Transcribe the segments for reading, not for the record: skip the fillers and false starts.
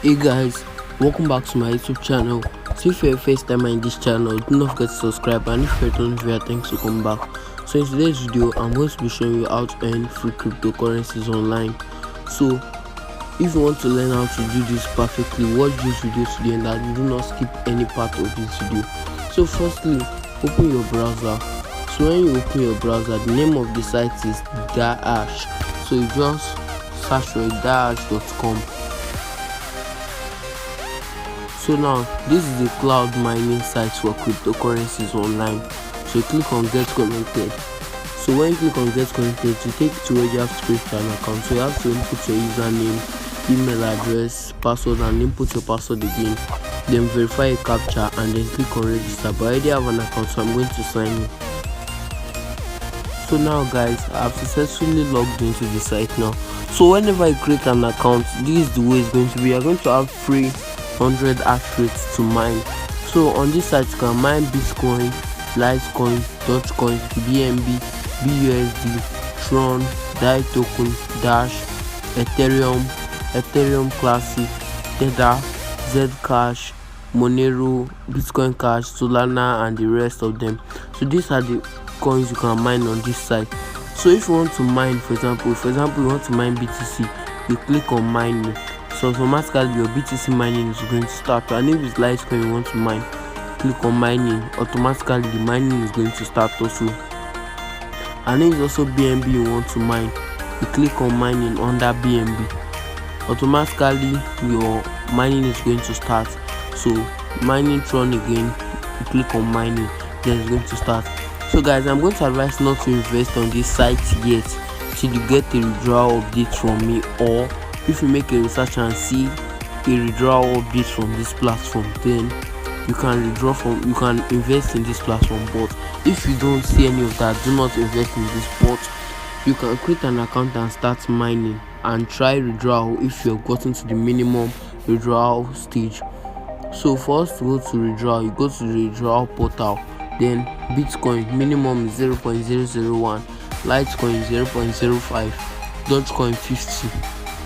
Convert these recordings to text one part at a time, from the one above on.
Hey guys, welcome back to my YouTube channel. So if you're a first timer in this channel, do not forget to subscribe, and if you're done here, thanks for coming back. So in today's video, I'm going to be showing you how to earn free cryptocurrencies online. So if you want to learn how to do this perfectly, watch this video to the end and do not skip any part of this video. So firstly, open your browser. So when you open your browser, the name of the site is Dash. So you just search for dash.com. So now this is the cloud mining site for cryptocurrencies online. So you click on get connected. So when you click on get connected, you take it to where you have to create an account. So you have to input your username, email address, password, and input your password again. Then verify a captcha and then click on register. But I already have an account, so I'm going to sign in. So now guys, I have successfully logged into the site now. So whenever you create an account, this is the way it's going to be. You're going to have free 100 hash rates to mine. So on this site you can mine Bitcoin, Litecoin, Dogecoin, BNB, BUSD, Tron, DAI token, Dash, Ethereum Classic, Tether, Zcash, Monero, Bitcoin Cash, Solana, and the rest of them. So these are the coins you can mine on this site. So if you want to mine, for example you want to mine BTC, you click on mining. So automatically your BTC mining is going to start. And if it's Litecoin you want to mine, click on mining, automatically the mining is going to start also. And if it's also BNB you want to mine, you click on mining under BNB, automatically your mining is going to start. So mining Tron again, you click on mining, then it's going to start. So guys, I'm going to advise not to invest on this site yet till you get a withdrawal update from me, or if you make a research and see a withdrawal update from this platform, then you can invest in this platform. But if you don't see any of that, do not invest in this. But you can create an account and start mining and try withdrawal if you have gotten to the minimum withdrawal stage. So for us to go to withdrawal, you go to the withdrawal portal. Then Bitcoin minimum is 0.001, Litecoin 0.05, Dogecoin 50,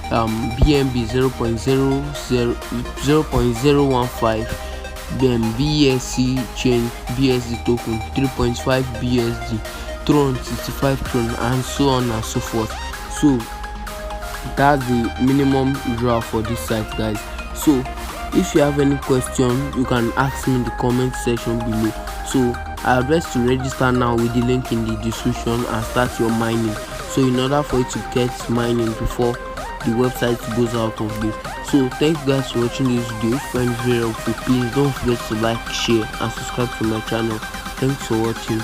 BNB 0.015, then BSC chain BSD token 3.5 BSD, Tron 65 Tron, and so on and so forth. So that's the minimum withdrawal for this site, guys. So if you have any question, you can ask me in the comment section below. So I advise to register now with the link in the description and start your mining. So in order for you to get mining before the website goes out of date. So thank you guys for watching this video. If you find it very helpful, please don't forget to like, share, and subscribe to my channel. Thanks for watching.